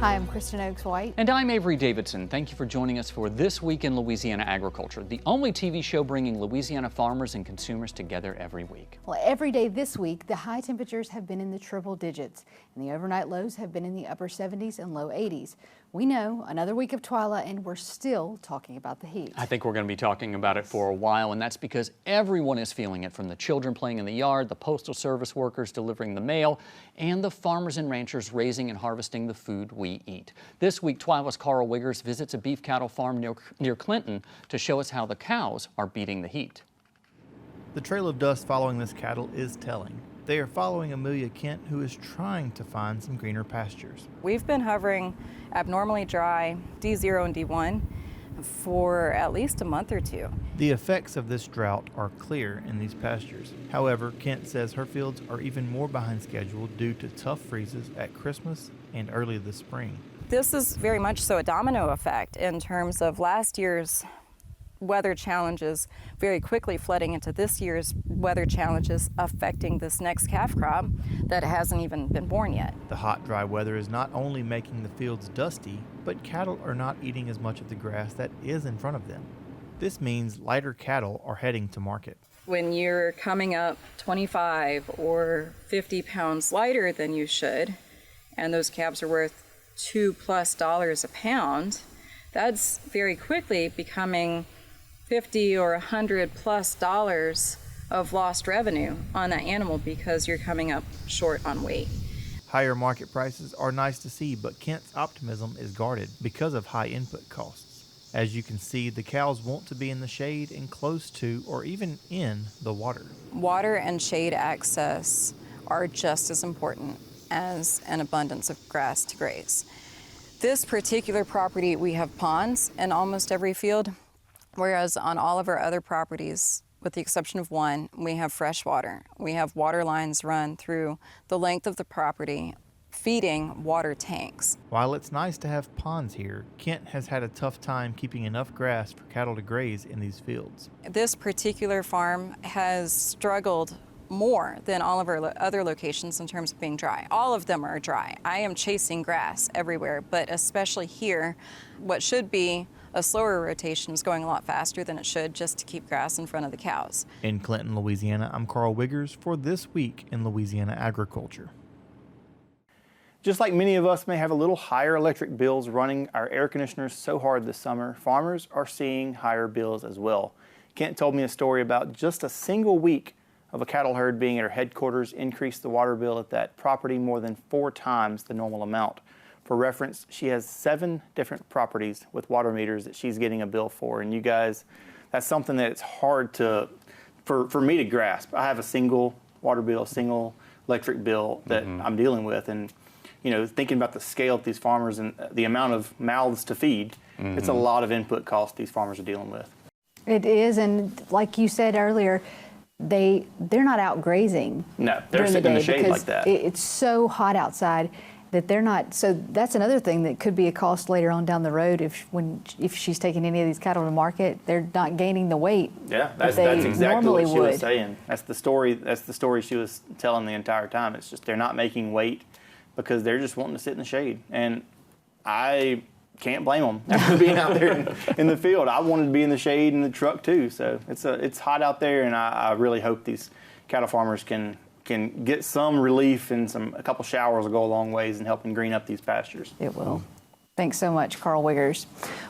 Hi, I'm Kristen Oaks-White. And I'm Avery Davidson. Thank you for joining us for This Week in Louisiana Agriculture, the only TV show bringing Louisiana farmers and consumers together every week. Well, every day this week, the high temperatures have been in the triple digits, and the overnight lows have been in the upper 70s and low 80s. We know another week of TWILA, and we're still talking about the heat. I think we're going to be talking about it for a while, and that's because everyone is feeling it, from the children playing in the yard, the postal service workers delivering the mail, and the farmers and ranchers raising and harvesting the food we eat. This week, TWILA's Karl Wiggers visits a beef cattle farm near Clinton to show us how the cows are beating the heat. The trail of dust following this cattle is telling. They are following Amelia Kent, who is trying to find some greener pastures. We've been hovering abnormally dry D0 and D1 for at least a month or two. The effects of this drought are clear in these pastures. However, Kent says her fields are even more behind schedule due to tough freezes at Christmas and early this spring. This is very much so a domino effect in terms of last year's weather challenges very quickly flooding into this year's weather challenges, affecting this next calf crop that hasn't even been born yet. The hot, dry weather is not only making the fields dusty, but cattle are not eating as much of the grass that is in front of them. This means lighter cattle are heading to market. When you're coming up 25 or 50 pounds lighter than you should, and those calves are worth $2+ a pound, that's very quickly becoming $50 or $100+ of lost revenue on that animal because you're coming up short on weight. Higher market prices are nice to see, but Kent's optimism is guarded because of high input costs. As you can see, the cows want to be in the shade and close to or even in the water. Water and shade access are just as important as an abundance of grass to graze. This particular property, we have ponds in almost every field, whereas on all of our other properties, with the exception of one, we have fresh water. We have water lines run through the length of the property, feeding water tanks. While it's nice to have ponds here, Kent has had a tough time keeping enough grass for cattle to graze in these fields. This particular farm has struggled more than all of our other locations in terms of being dry. All of them are dry. I am chasing grass everywhere, but especially here, what should be a slower rotation is going a lot faster than it should, just to keep grass in front of the cows. In Clinton, Louisiana, I'm Karl Wiggers for This Week in Louisiana Agriculture. Just like many of us may have a little higher electric bills running our air conditioners so hard this summer, farmers are seeing higher bills as well. Kent told me a story about just a single week of a cattle herd being at her headquarters increased the water bill at that property more than 4 times the normal amount. For reference, she has 7 different properties with water meters that she's getting a bill for. And you guys, that's something that it's hard for me to grasp. I have a single water bill, a single electric bill that I'm dealing with. And, you know, thinking about the scale of these farmers and the amount of mouths to feed, it's a lot of input costs these farmers are dealing with. It is, and like you said earlier, they're not out grazing. No, they're sitting in the shade like that. It's so hot outside that they're not. So that's another thing that could be a cost later on down the road if she's taking any of these cattle to market. They're not gaining the weight. Yeah, that's exactly what she was saying. That's the story. That's the story she was telling the entire time. It's just they're not making weight because they're just wanting to sit in the shade, and I can't blame them after being out there in the field. I wanted to be in the shade in the truck too. So it's hot out there, and I really hope these cattle farmers can get some relief, and a couple showers will go a long ways in helping green up these pastures. It will. Thanks so much, Karl Wiggers.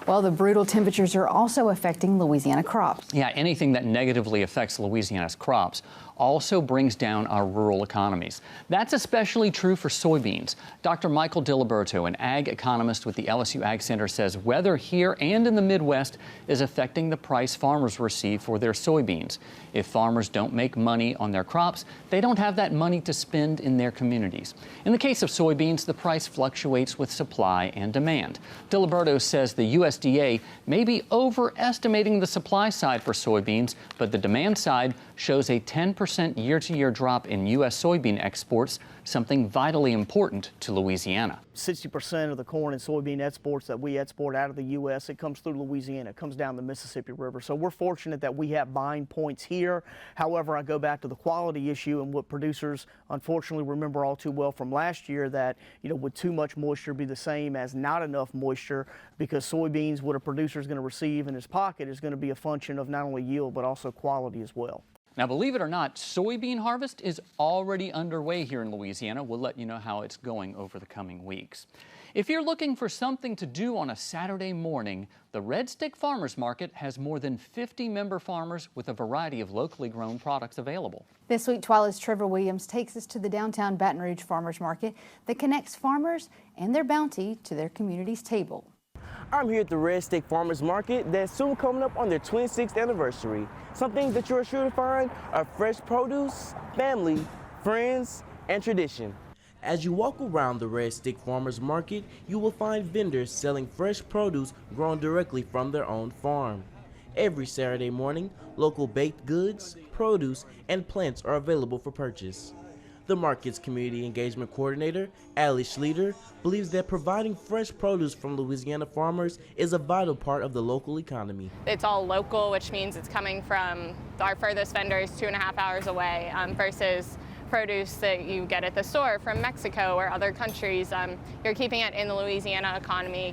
Well, the brutal temperatures are also affecting Louisiana crops. Yeah, anything that negatively affects Louisiana's crops also brings down our rural economies. That's especially true for soybeans. Dr. Michael Diliberto, an ag economist with the LSU Ag Center, says weather here and in the Midwest is affecting the price farmers receive for their soybeans. If farmers don't make money on their crops, they don't have that money to spend in their communities. In the case of soybeans, the price fluctuates with supply and demand. Diliberto says the USDA may be overestimating the supply side for soybeans, but the demand side shows a 10% year-to-year drop in U.S. soybean exports, something vitally important to Louisiana. 60% of the corn and soybean exports that we export out of the U.S., it comes through Louisiana. It comes down the Mississippi River. So we're fortunate that we have buying points here. However, I go back to the quality issue and what producers unfortunately remember all too well from last year, that, you know, would too much moisture be the same as not enough moisture, because soybeans, what a producer is going to receive in his pocket is going to be a function of not only yield but also quality as well. Now, believe it or not, soybean harvest is already underway here in Louisiana. We'll let you know how it's going over the coming weeks. If you're looking for something to do on a Saturday morning, the Red Stick Farmers Market has more than 50 member farmers with a variety of locally grown products available. This week, TWILA's Trevor Williams takes us to the downtown Baton Rouge Farmers Market that connects farmers and their bounty to their community's table. I'm here at the Red Stick Farmers Market that's soon coming up on their 26th anniversary. Some things that you're sure to find are fresh produce, family, friends, and tradition. As you walk around the Red Stick Farmers Market, you will find vendors selling fresh produce grown directly from their own farm. Every Saturday morning, local baked goods, produce, and plants are available for purchase. The market's community engagement coordinator, Allie Schleter, believes that providing fresh produce from Louisiana farmers is a vital part of the local economy. It's all local, which means it's coming from our furthest vendors 2.5 hours away versus produce that you get at the store from Mexico or other countries. You're keeping it in the Louisiana economy.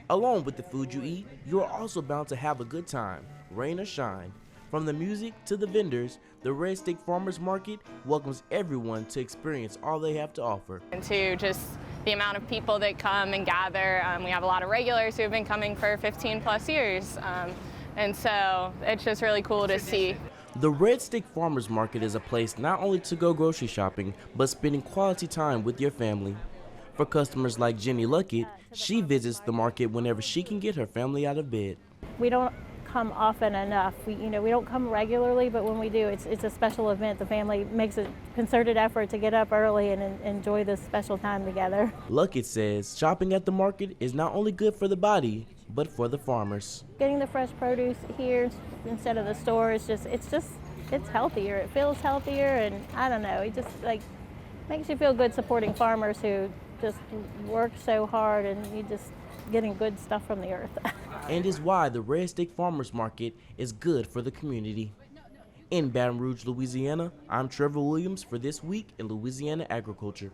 Along with the food you eat, you are also bound to have a good time, rain or shine. From the music to the vendors, the Red Stick Farmers Market welcomes everyone to experience all they have to offer. And to just the amount of people that come and gather. We have a lot of regulars who have been coming for 15 plus years. And so it's just really cool to see. The Red Stick Farmers Market is a place not only to go grocery shopping, but spending quality time with your family. For customers like Jenny Luckett, she visits the market whenever she can get her family out of bed. We don't come often enough. We don't come regularly, but when we do, it's a special event. The family makes a concerted effort to get up early and enjoy this special time together. Luckett says shopping at the market is not only good for the body, but for the farmers. Getting the fresh produce here instead of the store is it's healthier. It feels healthier, and I don't know, it just makes you feel good supporting farmers who just work so hard, and you just getting good stuff from the earth. And is why the Red Stick Farmers Market is good for the community. In Baton Rouge, Louisiana, I'm Trevor Williams for This Week in Louisiana Agriculture.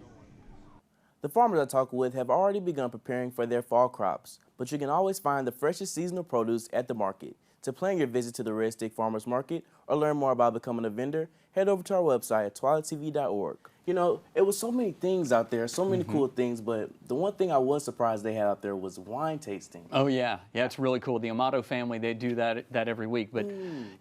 The farmers I talk with have already begun preparing for their fall crops, but you can always find the freshest seasonal produce at the market. To plan your visit to the Red Stick Farmers Market or learn more about becoming a vendor, head over to our website at twilatv.org. You know, it was so many things out there, so many cool things, but the one thing I was surprised they had out there was wine tasting. Oh, yeah. Yeah, it's really cool. The Amato family, they do that every week. But,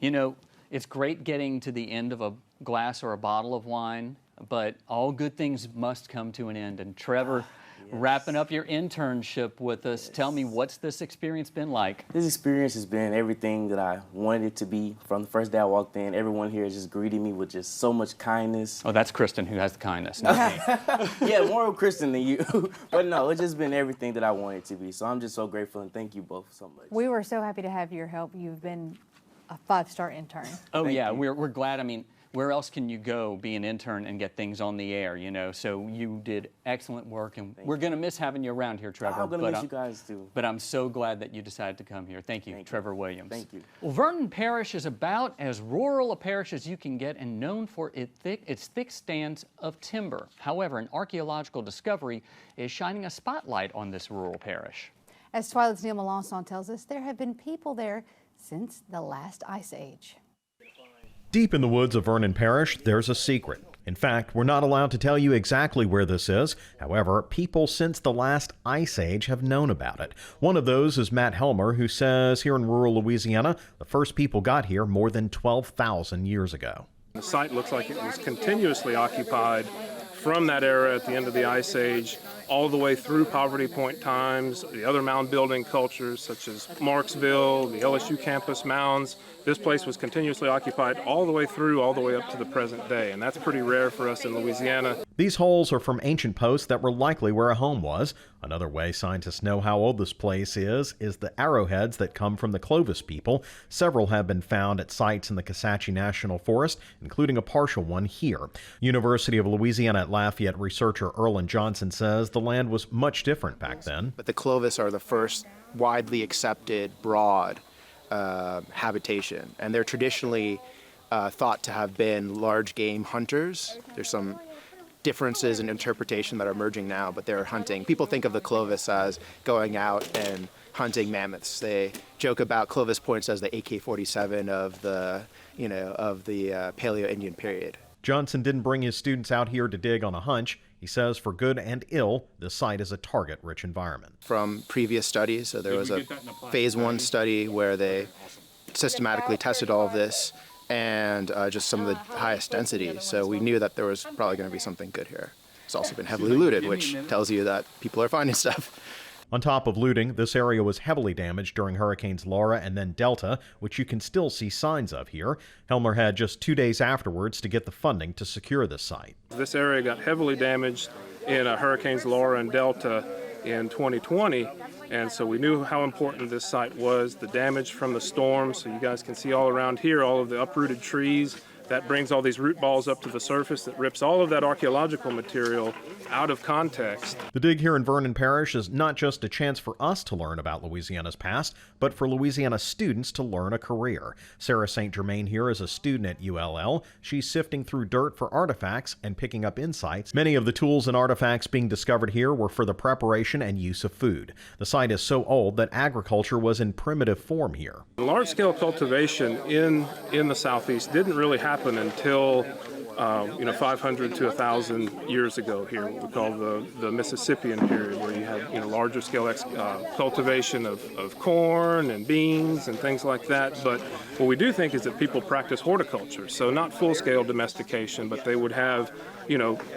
you know, it's great getting to the end of a glass or a bottle of wine, but all good things must come to an end. And Trevor, wrapping up your internship with us, tell me, what's this experience been like? This experience has been everything that I wanted it to be. From the first day I walked in, everyone here has just greeted me with just so much kindness. Oh, that's Kristen who has the kindness. Yeah, more of Kristen than you. But no, it's just been everything that I wanted it to be. So I'm just so grateful, and thank you both so much. We were so happy to have your help. You've been a 5-star intern. Oh, Thank yeah, you. we're glad. I mean, where else can you go be an intern and get things on the air, you know? So you did excellent work, and we're going to miss having you around here, Trevor. I'm going to miss you guys, too. But I'm so glad that you decided to come here. Thank you, Trevor Williams. Thank you. Well, Vernon Parish is about as rural a parish as you can get and known for its thick stands of timber. However, an archaeological discovery is shining a spotlight on this rural parish. As TWILA's Neil Melancon tells us, there have been people there since the last ice age. Deep in the woods of Vernon Parish, there's a secret. In fact, we're not allowed to tell you exactly where this is. However, people since the last ice age have known about it. One of those is Matt Helmer, who says here in rural Louisiana, the first people got here more than 12,000 years ago. The site looks like it was continuously occupied from that era at the end of the Ice Age all the way through Poverty Point times, the other mound building cultures such as Marksville, the LSU campus mounds. This place was continuously occupied all the way through, all the way up to the present day, and that's pretty rare for us in Louisiana. These holes are from ancient posts that were likely where a home was. Another way scientists know how old this place is the arrowheads that come from the Clovis people. Several have been found at sites in the Kisatchie National Forest, including a partial one here. University of Louisiana at Lafayette researcher Erland Johnson says the land was much different back then. But the Clovis are the first widely accepted broad habitation, and they're traditionally thought to have been large game hunters. There's some differences in interpretation that are emerging now, but they're hunting. People think of the Clovis as going out and hunting mammoths. They joke about Clovis points as the AK-47 of the Paleo-Indian period. Johnson didn't bring his students out here to dig on a hunch. He says for good and ill, the site is a target-rich environment. From previous studies, so there was a phase 1 study where they systematically tested all of this and just some of the highest densities. So we knew that there was probably going to be something good here. It's also been heavily looted, which tells you that people are finding stuff. On top of looting, this area was heavily damaged during Hurricanes Laura and then Delta, which you can still see signs of here. Helmer had just 2 days afterwards to get the funding to secure this site. This area got heavily damaged in Hurricanes Laura and Delta in 2020, and so we knew how important this site was, the damage from the storm. So you guys can see all around here all of the uprooted trees. That brings all these root balls up to the surface that rips all of that archaeological material out of context. The dig here in Vernon Parish is not just a chance for us to learn about Louisiana's past, but for Louisiana students to learn a career. Sarah St. Germain here is a student at ULL. She's sifting through dirt for artifacts and picking up insights. Many of the tools and artifacts being discovered here were for the preparation and use of food. The site is so old that agriculture was in primitive form here. Large-scale cultivation in the Southeast didn't really happen until 500 to 1,000 years ago here, what we call the Mississippian period, where you had larger scale cultivation of corn and beans and things like that. But what we do think is that people practice horticulture, so not full-scale domestication, but they would have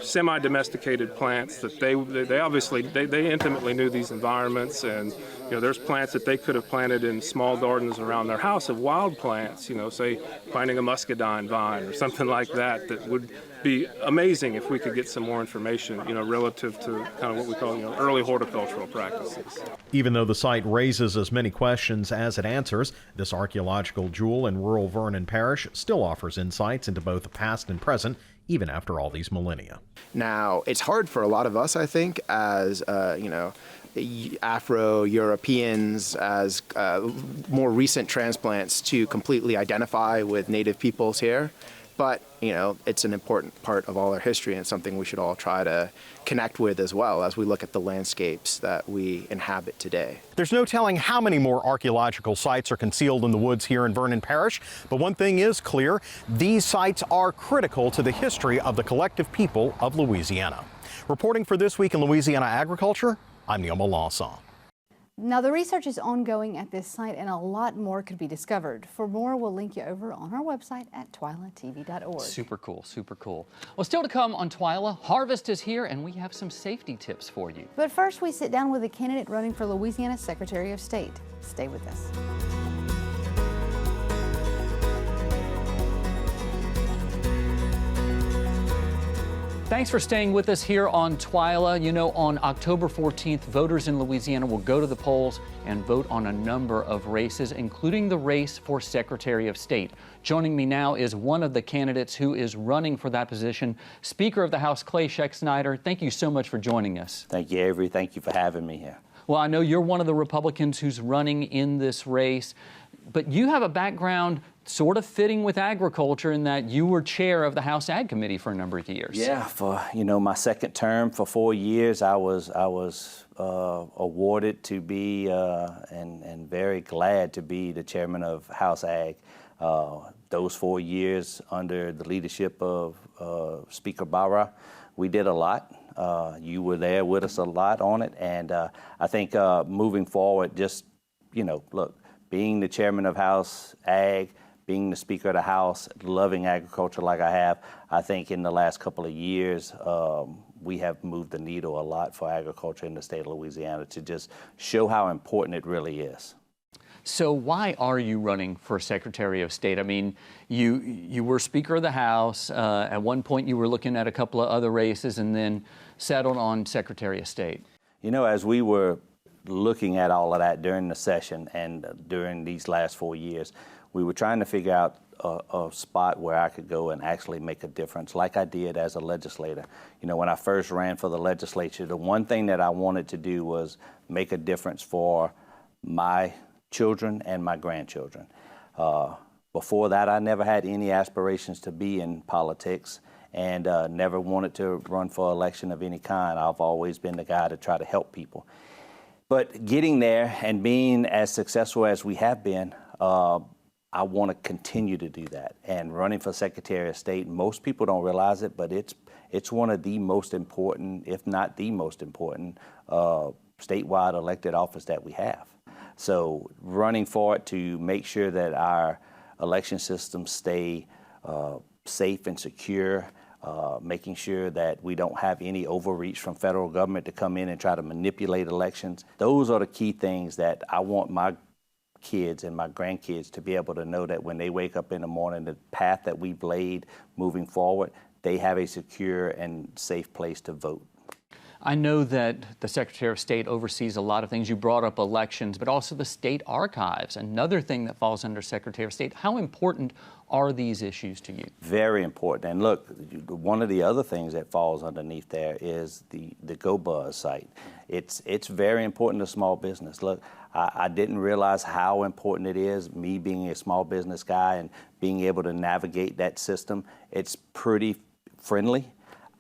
semi-domesticated plants that they obviously intimately knew these environments, and there's plants that they could have planted in small gardens around their house of wild plants, say planting a muscadine vine or something like that would be amazing if we could get some more information, relative to kind of what we call, early horticultural practices. Even though the site raises as many questions as it answers, this archaeological jewel in rural Vernon Parish still offers insights into both the past and present, even after all these millennia. Now, it's hard for a lot of us, I think, as, Afro-Europeans, as more recent transplants, to completely identify with native peoples here. But, it's an important part of all our history and something we should all try to connect with as well as we look at the landscapes that we inhabit today. There's no telling how many more archaeological sites are concealed in the woods here in Vernon Parish, but one thing is clear: these sites are critical to the history of the collective people of Louisiana. Reporting for This Week in Louisiana Agriculture, I'm Neil Melancon. Now, the research is ongoing at this site, and a lot more could be discovered. For more, we'll link you over on our website at twilatv.org. Super cool, super cool. Well, still to come on TWILA, Harvest is here, and we have some safety tips for you. But first, we sit down with a candidate running for Louisiana's Secretary of State. Stay with us. Thanks for staying with us here on TWILA. On October 14th, voters in Louisiana will go to the polls and vote on a number of races, including the race for Secretary of State. Joining me now is one of the candidates who is running for that position, Speaker of the House Clay Scheck-Snyder. Thank you so much for joining us. Thank you, Avery. Thank you for having me here. Well, I know you're one of the Republicans who's running in this race, but you have a background sort of fitting with agriculture in that you were chair of the House Ag Committee for a number of years. Yeah, for my second term for 4 years, I was awarded to be and very glad to be the chairman of House Ag. Those 4 years under the leadership of Speaker Barra, we did a lot. You were there with us a lot on it, and I think moving forward, just look, being the chairman of House Ag, being the Speaker of the House, loving agriculture like I have, I think in the last couple of years, we have moved the needle a lot for agriculture in the state of Louisiana to just show how important it really is. So why are you running for Secretary of State? I mean, you were Speaker of the House. At one point, you were looking at a couple of other races and then settled on Secretary of State. You know, as we were looking at all of that during the session and during these last 4 years, we were trying to figure out a spot where I could go and actually make a difference like I did as a legislator. You know, when I first ran for the legislature, the one thing that I wanted to do was make a difference for my children and my grandchildren. Before that, I never had any aspirations to be in politics and never wanted to run for election of any kind. I've always been the guy to try to help people. But getting there and being as successful as we have been, I want to continue to do that. And running for Secretary of State, most people don't realize it, but it's one of the most important, if not the most important, statewide elected office that we have. So running for it to make sure that our election systems stay safe and secure, making sure that we don't have any overreach from federal government to come in and try to manipulate elections. Those are the key things that I want my kids and my grandkids to be able to know, that when they wake up in the morning, the path that we've laid moving forward, they have a secure and safe place to vote. I know that the Secretary of State oversees a lot of things. You brought up elections, but also the state archives, another thing that falls under Secretary of State. How important are these issues to you? Very important. And look, one of the other things that falls underneath there is the GoBuzz site. It's very important to small business. Look, I didn't realize how important it is, me being a small business guy and being able to navigate that system. It's pretty friendly.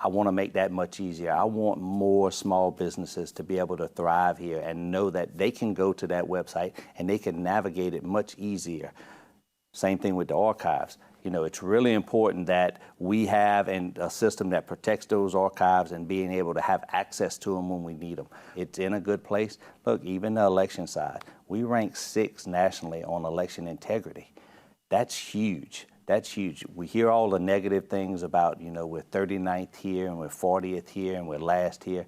I want to make that much easier. I want more small businesses to be able to thrive here and know that they can go to that website and they can navigate it much easier. Same thing with the archives. You know, it's really important that we have a system that protects those archives and being able to have access to them when we need them. It's in a good place. Look, even the election side, we rank 6th nationally on election integrity. That's huge. That's huge. We hear all the negative things about, you know, we're 39th here and we're 40th here and we're last here.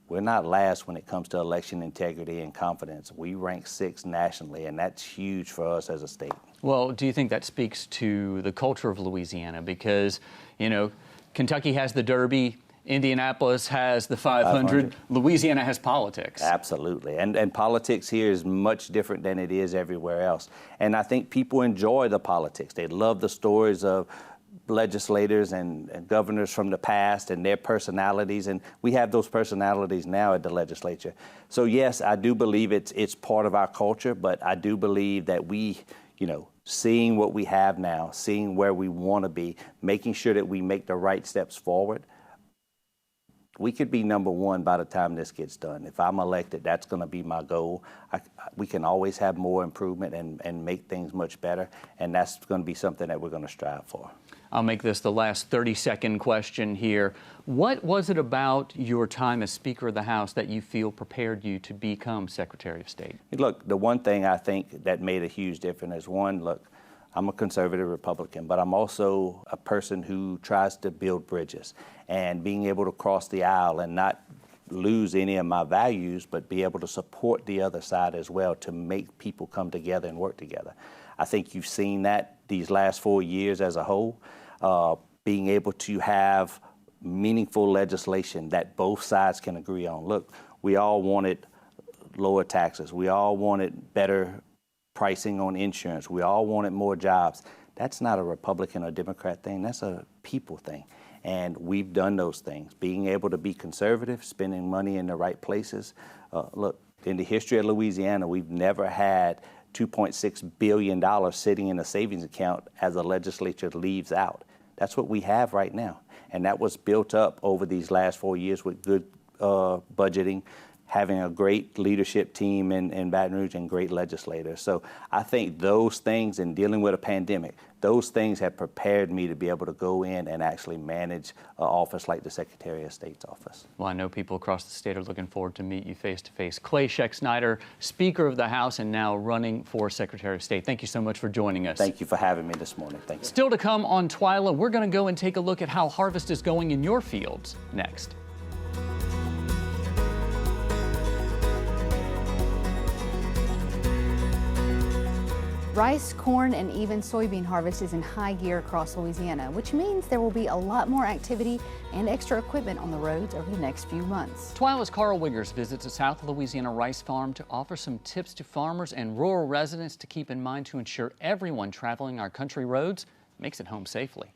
We're not last when it comes to election integrity and confidence. We rank 6th nationally, and that's huge for us as a state. Well, do you think that speaks to the culture of Louisiana? Because, you know, Kentucky has the Derby, Indianapolis has the 500. Louisiana has politics. Absolutely. And politics here is much different than it is everywhere else. And I think people enjoy the politics. They love the stories of legislators and governors from the past and their personalities. And we have those personalities now at the legislature. So, yes, I do believe it's part of our culture, but I do believe that we, you know, seeing what we have now, seeing where we want to be, making sure that we make the right steps forward, we could be number one by the time this gets done. If I'm elected, that's going to be my goal. We can always have more improvement and make things much better, and that's going to be something that we're going to strive for. I'll make this the last 30-second question here. What was it about your time as Speaker of the House that you feel prepared you to become Secretary of State? Look, the one thing I think that made a huge difference is, one, look, I'm a conservative Republican, but I'm also a person who tries to build bridges, and being able to cross the aisle and not lose any of my values, but be able to support the other side as well to make people come together and work together. I think you've seen that these last 4 years as a whole, being able to have meaningful legislation that both sides can agree on. Look, we all wanted lower taxes. We all wanted better pricing on insurance. We all wanted more jobs. That's not a Republican or Democrat thing. That's a people thing. And we've done those things. Being able to be conservative, spending money in the right places. Look, in the history of Louisiana, we've never had $2.6 billion sitting in a savings account as the legislature leaves out. That's what we have right now. And that was built up over these last 4 years with good budgeting, having a great leadership team in Baton Rouge and great legislators. So I think those things, and dealing with a pandemic, those things have prepared me to be able to go in and actually manage an office like the Secretary of State's office. Well, I know people across the state are looking forward to meet you face-to-face. Clay Scheck-Snyder, Speaker of the House and now running for Secretary of State. Thank you so much for joining us. Thank you for having me this morning. Thank you. Still to come on TWILA, we're going to go and take a look at how harvest is going in your fields next. Rice, corn, and even soybean harvest is in high gear across Louisiana, which means there will be a lot more activity and extra equipment on the roads over the next few months. TWILA's Karl Wiggers visits a South Louisiana rice farm to offer some tips to farmers and rural residents to keep in mind to ensure everyone traveling our country roads makes it home safely.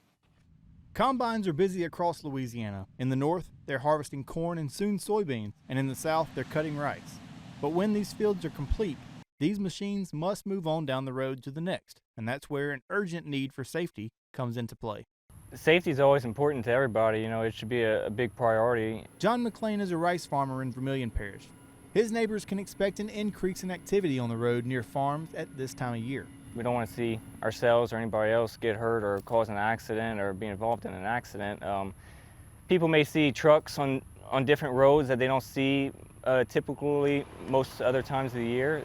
Combines are busy across Louisiana. In the north, they're harvesting corn and soon soybeans, and in the south, they're cutting rice. But when these fields are complete, these machines must move on down the road to the next, and that's where an urgent need for safety comes into play. Safety is always important to everybody. You know, it should be a big priority. John McLean is a rice farmer in Vernon Parish. His neighbors can expect an increase in activity on the road near farms at this time of year. We don't want to see ourselves or anybody else get hurt or cause an accident or be involved in an accident. People may see trucks on different roads that they don't see typically most other times of the year,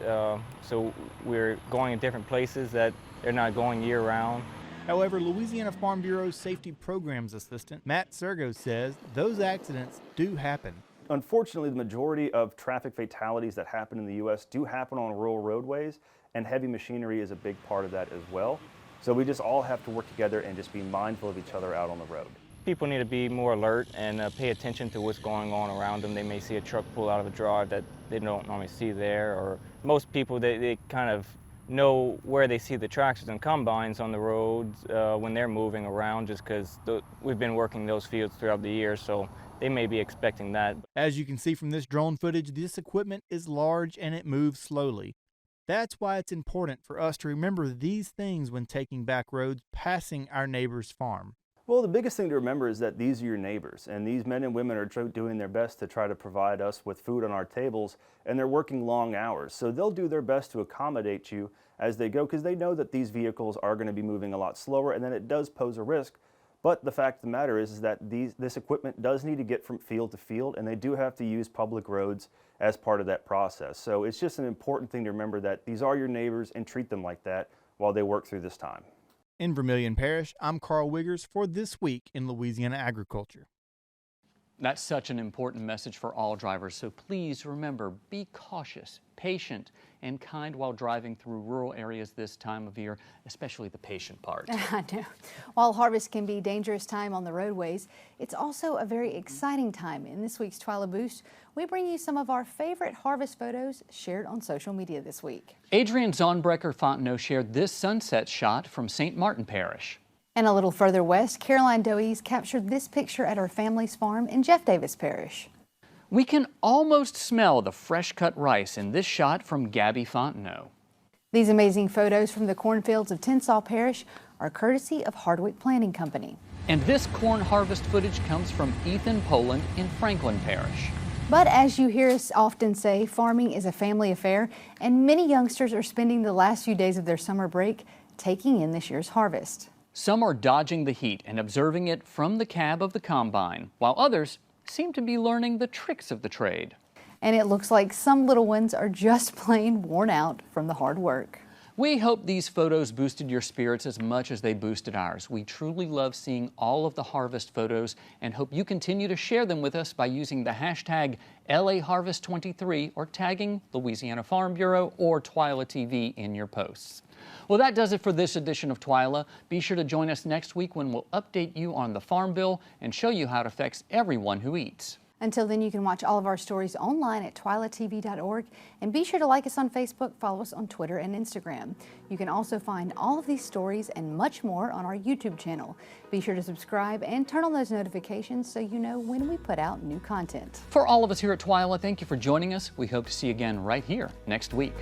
so we're going in different places that they're not going year-round. However, Louisiana Farm Bureau's Safety Programs Assistant Matt Sergo says those accidents do happen. Unfortunately, the majority of traffic fatalities that happen in the U.S. do happen on rural roadways, and heavy machinery is a big part of that as well. So we just all have to work together and just be mindful of each other out on the road. People need to be more alert and pay attention to what's going on around them. They may see a truck pull out of a drive that they don't normally see there, or most people, they kind of know where they see the tractors and combines on the roads when they're moving around, just because we've been working those fields throughout the year, so they may be expecting that. As you can see from this drone footage, this equipment is large and it moves slowly. That's why it's important for us to remember these things when taking back roads passing our neighbor's farm. Well, the biggest thing to remember is that these are your neighbors, and these men and women are doing their best to try to provide us with food on our tables, and they're working long hours. So they'll do their best to accommodate you as they go, because they know that these vehicles are going to be moving a lot slower, and then it does pose a risk. But the fact of the matter is that this equipment does need to get from field to field, and they do have to use public roads as part of that process. So it's just an important thing to remember that these are your neighbors and treat them like that while they work through this time. In Vernon Parish, I'm Karl Wiggers for This Week in Louisiana Agriculture. That's such an important message for all drivers, so please remember, be cautious, patient, and kind while driving through rural areas this time of year, especially the patient part. I know. While harvest can be a dangerous time on the roadways, it's also a very exciting time. In this week's TWILA Boost, we bring you some of our favorite harvest photos shared on social media this week. Adrienne Zonbrecker-Fontenot shared this sunset shot from St. Martin Parish. And a little further west, Caroline Doise captured this picture at her family's farm in Jeff Davis Parish. We can almost smell the fresh-cut rice in this shot from Gabby Fontenot. These amazing photos from the cornfields of Tensas Parish are courtesy of Hardwick Planting Company. And this corn harvest footage comes from Ethan Poland in Franklin Parish. But as you hear us often say, farming is a family affair, and many youngsters are spending the last few days of their summer break taking in this year's harvest. Some are dodging the heat and observing it from the cab of the combine, while others seem to be learning the tricks of the trade. And it looks like some little ones are just plain worn out from the hard work. We hope these photos boosted your spirits as much as they boosted ours. We truly love seeing all of the harvest photos and hope you continue to share them with us by using the hashtag LAHarvest23 or tagging Louisiana Farm Bureau or TWILA TV in your posts. Well, that does it for this edition of TWILA. Be sure to join us next week when we'll update you on the Farm Bill and show you how it affects everyone who eats. Until then, you can watch all of our stories online at twilatv.org, and be sure to like us on Facebook, follow us on Twitter and Instagram. You can also find all of these stories and much more on our YouTube channel. Be sure to subscribe and turn on those notifications so you know when we put out new content. For all of us here at TWILA, thank you for joining us. We hope to see you again right here next week.